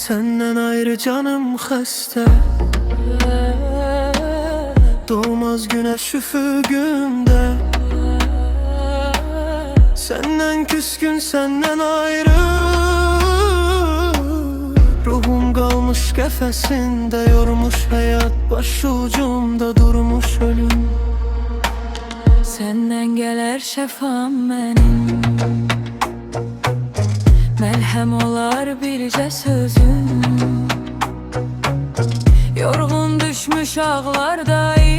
Senden ayrı canım xəstə. Doğmaz güneş üfüqümdə. Senden küskün, senden ayrı. Ruhum qalmış qəfəsində. Yormuş həyat başucumda durmuş ölüm. Senden gələr şəfam mənim, məlhəm olar bircə sözün. Yorğun düşmüş ağlardayım,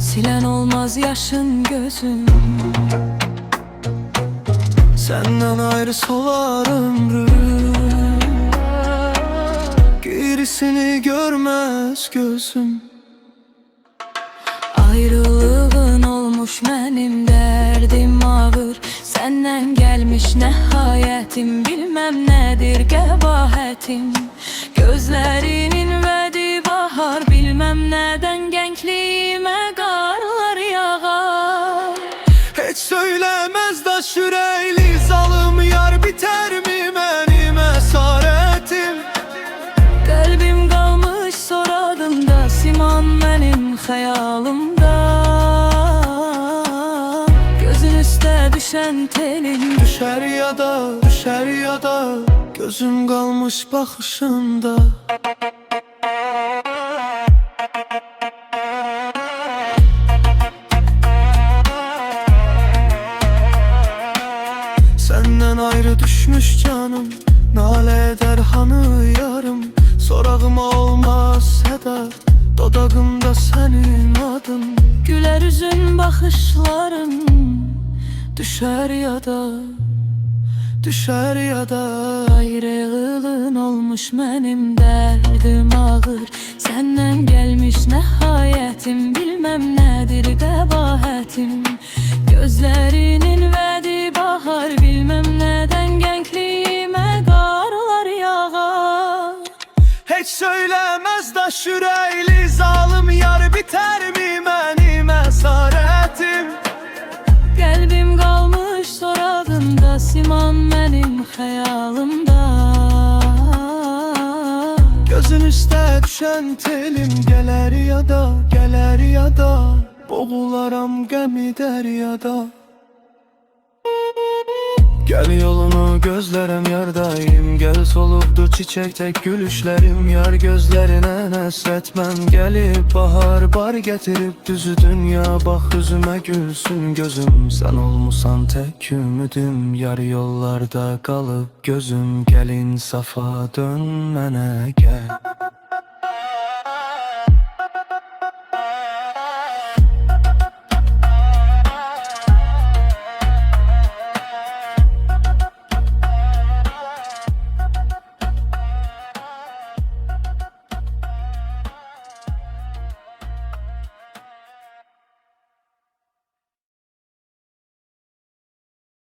silən olmaz yaşın gözüm. Senden ayrı solar ömrüm, gerisini görmez gözüm. Ayrılığın olmuş mənim dərdim ağır. Səndən gəlmiş nəhayətim, bilməm nədir qəbahətim. Gözlərinin vədi bahar, bilməm nədən gənkliyimə qarlar yağar. Heç söyləməz daş ürəkli zalım yar, biter mi mənim əsarətim? Qəlbim qalmış soradımda, siman mənim xəyalımda. Gözün üstə düşən telin düşər ya da, düşər ya da, gözüm qalmış baxışında. Senden ayrı düşmüş canım, nalə edər hanı yarım. Sorağıma olmaz səda, dodağımda sənin adın. gülər üzün baxışların, düşər ya da, düşər ya da. Ayrılığın olmuş mənim dərdim ağır. Səndən gəlmiş nəhayətim, bilməm nədir qəbahətim. Gözlərinin vədi bahar, bilməm nədən gənkliyimə qarlar yağar. Heç söyləməz daş ürəkli zalım yar, biter mi mənim əsarətim? Qəlbim qalmış sorağında, siman mənim xəyalımda. Gözün üstə düşən telim gələr ya da, gələr ya da, boğularam qəmi dəryada. Gel yolunu gözlerem yardayım, gel solubdu çiçek tek gülüşlerim. Yar gözlerine nesretmem gelip, bahar bar getirip düzü dünya. Bak yüzüme gülsün gözüm, sen olmusan tek ümidim. Yar yollarda kalıp gözüm, gelin safa dön mənə gel.